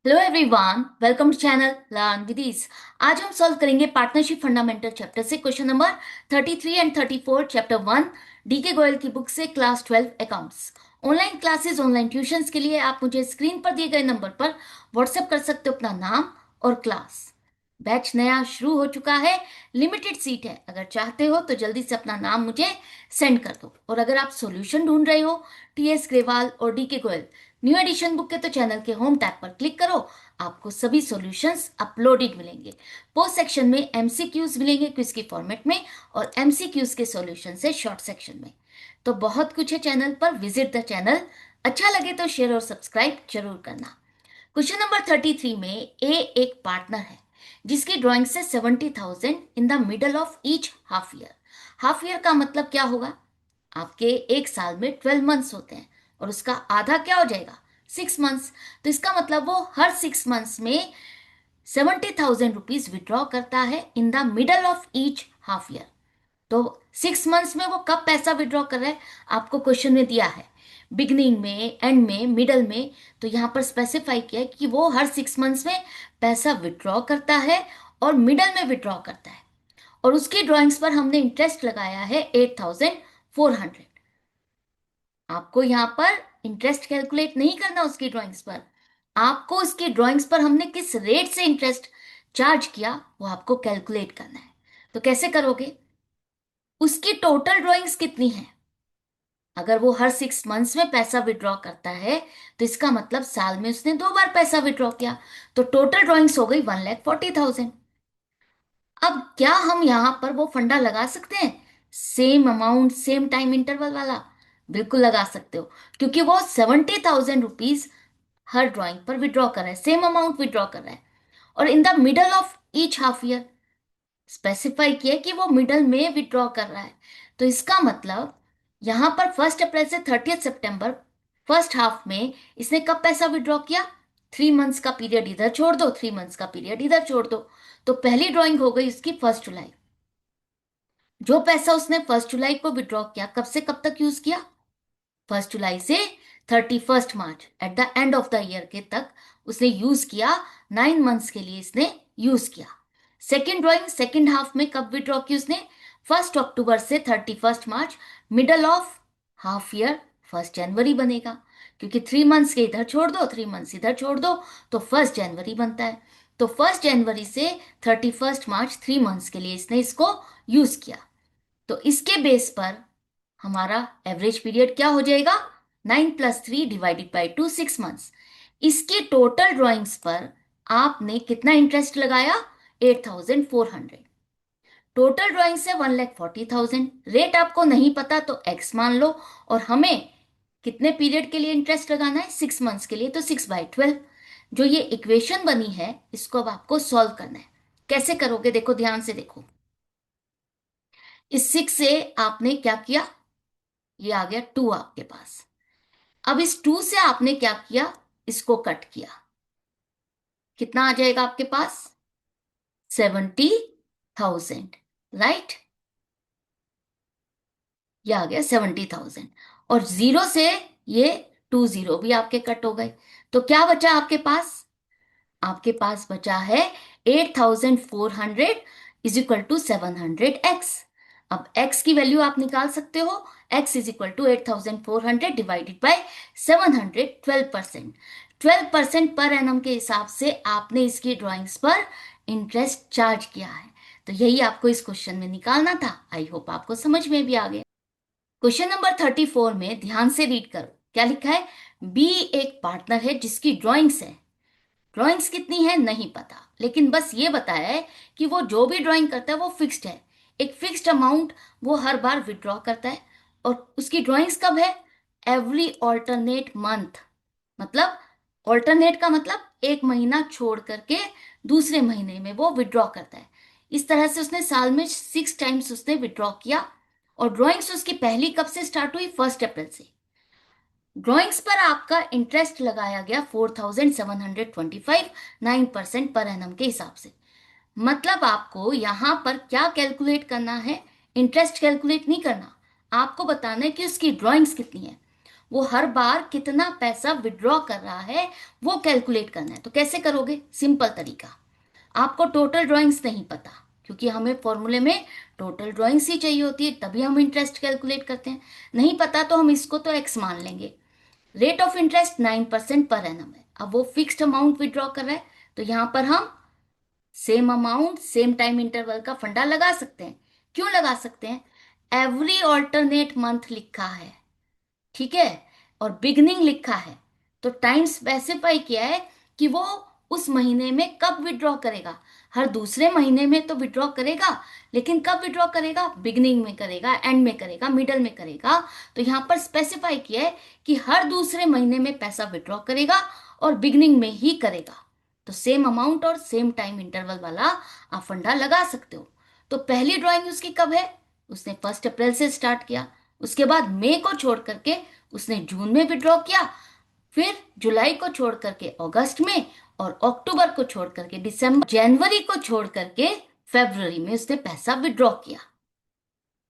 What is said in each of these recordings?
Hello everyone, welcome to channel learn with ease. आज हम solve करेंगे पार्टनरशिप फंडामेंटल चैप्टर से question number 33 and 34 chapter 1 DK Goyal की book से class 12 accounts. Online classes online tuitions के लिए आप मुझे स्क्रीन पर दिए गए नंबर पर व्हाट्सएप कर सकते हो अपना नाम और क्लास। बैच नया शुरू हो चुका है, लिमिटेड सीट है। अगर चाहते हो तो जल्दी से अपना नाम मुझे सेंड कर दो। और अगर आप सॉल्यूशन ढूंढ रहे हो टीएस ग्रेवाल और DK Goyal new edition book के, तो चैनल के होम टैब पर क्लिक करो। आपको सभी सॉल्यूशंस अपलोडेड मिलेंगे। पोस्ट सेक्शन में एमसीक्यूज मिलेंगे क्विज की फॉर्मेट में, और एमसीक्यूज के सॉल्यूशन से शॉर्ट सेक्शन में। तो बहुत कुछ है चैनल पर, विजिट द चैनल। अच्छा लगे तो शेयर और सब्सक्राइब जरूर करना। क्वेश्चन नंबर 33 में एक पार्टनर है जिसकी ड्राइंग से 70,000 in the middle of each half year. Half year का मतलब क्या होगा? आपके एक साल में 12 मंथ्स होते हैं और उसका आधा क्या हो जाएगा? 6 मंथ्स। तो इसका मतलब वो हर 6 मंथ्स में 70,000 रुपीज विड्रॉ करता है in the middle of each half year. तो 6 मंथ्स में वो कब पैसा विड्रॉ कर रहा है, आपको क्वेश्चन में दिया है। बिगनिंग में, एंड में, मिडल में। तो यहाँ पर स्पेसिफाई किया है कि वो हर 6 मंथ्स में पैसा विड्रॉ करता है और मिडल में विड्रॉ करता है। और उसकी ड्राइंग्स पर हमने इंटरेस्ट लगाया है 8,400। आपको यहाँ पर इंटरेस्ट कैलकुलेट नहीं करना उसकी ड्राइंग्स पर। आपको उसकी ड्राइंग्स पर हमने किस रेट से इंटरेस्ट चार्ज किया वो आपको कैलकुलेट करना है। तो कैसे करोगे? उसकी टोटल ड्राइंग्स कितनी है? अगर वो हर 6 मंथ्स में पैसा विड्रॉ करता है तो इसका मतलब साल में उसने 2 बार पैसा विड्रॉ किया। तो टोटल ड्राइंग्स हो गई 1,40,000। अब क्या हम यहां पर वो फंडा लगा सकते हैं, same amount same time interval वाला? बिल्कुल लगा सकते हो, क्योंकि वो 70,000 रुपीज हर ड्राइंग पर विड्रॉ कर रहा है, सेम अमाउंट विड्रॉ कर रहा है। और in the middle of each half year specify किया कि वो मिडल में विड्रॉ कर रहा है। तो इसका मतलब यहां पर 1 अप्रैल से 30 सितंबर, फर्स्ट हाफ में इसने कब पैसा विड्रॉ किया? 3 मंथ्स का पीरियड इधर छोड़ दो, 3 मंथ्स का पीरियड इधर छोड़ दो। तो पहली ड्राइंग हो गई उसकी 1 जुलाई। जो पैसा उसने 1 जुलाई को विड्रॉ किया, कब से कब तक यूज किया? 1 जुलाई से 31 मार्च, at the end of the year के तक उसने यूज किया। 9 मंथ्स के लिए इसने यूज किया। सेकेंड ड्राइंग सेकेंड हाफ में कब विड्रॉ की उसने? 1 अक्टूबर से 31 मार्च। मिडल ऑफ हाफ ईयर 1 जनवरी बनेगा, क्योंकि 3 मंथ्स के इधर छोड़ दो, 3 मंथ्स इधर छोड़ दो, तो 1 जनवरी बनता है। तो 1 जनवरी से 31 मार्च 3 मंथ्स के लिए इसने इसको यूज किया। तो इसके बेस पर हमारा एवरेज पीरियड क्या हो जाएगा? 9 + 3 डिवाइडेड बाई 2, 6 मंथ्स। इसके टोटल ड्राइंग्स पर आपने कितना इंटरेस्ट लगाया? 8,400। टोटल ड्राइंग से 1,40,000। रेट आपको नहीं पता तो एक्स मान लो। और हमें कितने पीरियड के लिए इंटरेस्ट लगाना है? 6 मंथ्स के लिए, तो 6/12। जो ये इक्वेशन बनी है इसको अब आपको सॉल्व करना है। कैसे करोगे? देखो, ध्यान से देखो। इस 6 से आपने क्या किया? ये आ गया 2 आपके पास। अब इस 2 से आपने क्या किया? इसको कट किया। कितना आ जाएगा आपके पास? 70,000। राइट, ये आ गया 70,000। और 0 से ये 2 0 भी आपके कट हो गए। तो क्या बचा आपके पास? आपके पास बचा है 8,400 = 700x। अब x की वैल्यू आप निकाल सकते हो। x = 8,400 divided by 700, 12%। 12% per annum के हिसाब से आपने इसकी ड्राइंग्स पर इंटरेस्ट चार्ज किया है। तो यही आपको इस क्वेश्चन में निकालना था। आई होप आपको समझ में भी आ गया। क्वेश्चन नंबर 34 में ध्यान से रीड करो। क्या लिखा है? बी एक पार्टनर है जिसकी ड्राइंग्स है। ड्राइंग्स कितनी है नहीं पता, लेकिन बस ये बताया है कि वो जो भी ड्राइंग करता है वो फिक्स्ड है। एक फिक्स्ड अमाउंट वो हर बार विड्रॉ करता है। और उसकी ड्राइंग्स कब है? Every alternate month. मतलब ऑल्टरनेट का मतलब एक महीना छोड़ करके दूसरे महीने में वो विड्रॉ करता है। इस तरह से उसने साल में 6 टाइम्स उसने विड्रॉ किया। और ड्राइंग्स उसकी पहली कब से स्टार्ट हुई? 1 अप्रैल से। ड्राइंग्स पर आपका इंटरेस्ट लगाया गया 4,725, 9% पर एनम के हिसाब से। मतलब आपको यहां पर क्या कैलकुलेट करना है? इंटरेस्ट कैलकुलेट नहीं करना, आपको बताना है कि उसकी ड्राइंग्स कितनी है। वो हर बार कितना पैसा विड्रॉ कर रहा है वो कैलकुलेट करना है। तो कैसे करोगे? सिंपल तरीका, आपको टोटल ड्राइंग्स नहीं पता, क्योंकि हमें फॉर्मूले में टोटल ड्राइंग्स ही चाहिए होती है, तभी हम इंटरेस्ट कैलकुलेट करते हैं। नहीं पता तो हम इसको तो एक्स मान लेंगे। Rate of interest 9% per annum है। अब वो फिक्स्ड अमाउंट विड्रॉ कर रहा है, तो यहां पर हम same amount same time interval का फंडा लगा सकते हैं। क्यों लगा सकते हैं? एवरी ऑल्टरनेट मंथ लिखा है, ठीक है, और बिगनिंग लिखा है, तो टाइम स्पेसिफाई किया है कि वो उस महीने में कब विड्रॉ करेगा। हर दूसरे महीने में तो विड्रॉ करेगा, लेकिन कब विड्रॉ करेगा? बिगनिंग में करेगा, एंड में करेगा, मिडल में करेगा। तो यहां पर स्पेसिफाई किया है कि हर दूसरे महीने में पैसा विड्रॉ करेगा और बिगनिंग में ही करेगा। तो सेम अमाउंट और सेम टाइम इंटरवल वाला आप फंडा लगा सकते हो। तो पहली ड्राइंग उसकी कब है? उसने 1 अप्रैल से स्टार्ट किया, उसके बाद मई को छोड़ करके उसने जून में विड्रॉ किया, फिर जुलाई को छोड़ करके अगस्त में, और अक्टूबर को छोड़ करके दिसंबर, जनवरी को छोड़ करके फरवरी में उसने पैसा विड्रॉ किया।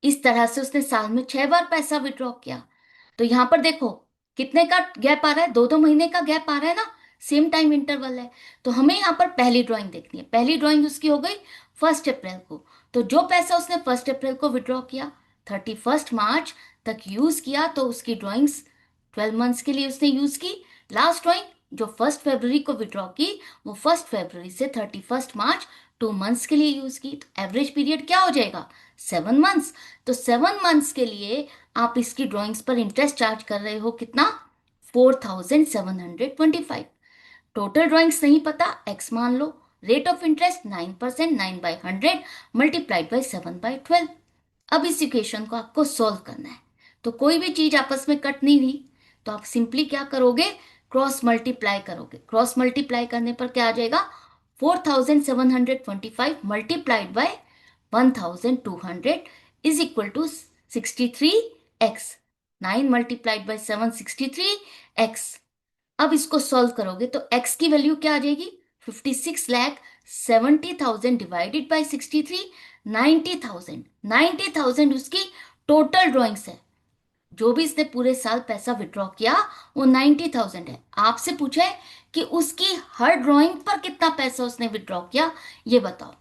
इस तरह से उसने साल में 6 बार पैसा विड्रॉ किया। तो यहां पर देखो कितने का गैप आ रहा है, 2-2 महीने का गैप आ रहा है ना, सेम टाइम इंटरवल है। तो हमें यहाँ पर पहली ड्राइंग देखनी है। पहली ड्राइंग उसकी हो गई 1 अप्रैल को। तो जो पैसा उसने 1 अप्रैल को विड्रॉ किया, 31 मार्च तक यूज किया, तो उसकी ड्राइंग्स 12 मंथ्स के लिए उसने यूज की। लास्ट ड्राइंग जो 1 फरवरी को विड्रॉ की, वो 1 फरवरी से 31 मार्च 2 मंथ्स के लिए यूज की। तो एवरेज पीरियड क्या हो जाएगा? 7 मंथ्स। तो 7 मंथ्स के लिए आप इसकी ड्राइंग्स पर इंटरेस्ट चार्ज कर रहे हो कितना? 4725। टोटल ड्राइंग्स नहीं पता, एक्स मान लो। Rate of interest 9%, 9/100 multiplied by 7/12। अब इस इक्वेशन को आपको सॉल्व करना है। तो कोई भी चीज आपस में कट नहीं हुई, तो आप सिंपली क्या करोगे? क्रॉस मल्टीप्लाई करोगे। क्रॉस मल्टीप्लाई करने पर क्या आ जाएगा? 4725 multiplied by 1200 is equal to 63x। 9 multiplied by 7, 63x। अब इसको सॉल्व करोगे तो x की वैल्यू क्या आ जाएगी? 56,70,000 डिवाइडेड बाय 63, 90,000। 90,000 उसकी टोटल ड्रॉइंग्स है। जो भी इसने पूरे साल पैसा विड्रॉ किया वो 90,000 है। आपसे पूछे कि उसकी हर ड्राइंग पर कितना पैसा उसने विड्रॉ किया, ये बताओ।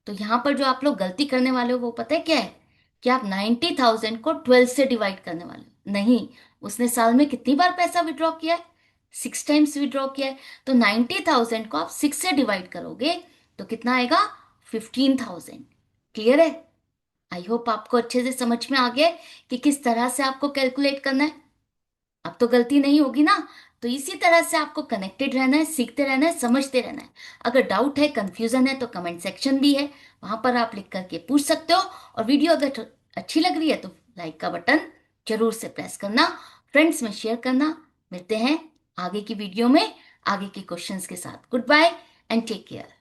तो यहां पर जो आप लोग गलती करने वाले हो वो पता है क्या है? कि आप 90,000 को 12 से डिवाइड करने वाले हो। नहीं, उसने साल में कितनी बार पैसा विड्रॉ किया है? 6 टाइम्स विड्रॉ किया है। तो 90,000 को आप 6 से डिवाइड करोगे तो कितना आएगा? 15,000। क्लियर है? आई होप आपको अच्छे से समझ में आ गया है कि किस तरह से आपको कैलकुलेट करना है। अब तो गलती नहीं होगी ना। तो इसी तरह से आपको कनेक्टेड रहना है, सीखते रहना है, समझते रहना है। अगर डाउट है, कंफ्यूजन है, तो कमेंट सेक्शन भी है, वहां पर आप लिख करके पूछ सकते हो। और वीडियो अगर अच्छी लग रही है तो लाइक का बटन जरूर से प्रेस करना, फ्रेंड्स में शेयर करना। मिलते हैं आगे की वीडियो में आगे के क्वेश्चंस के साथ। Good bye and take care.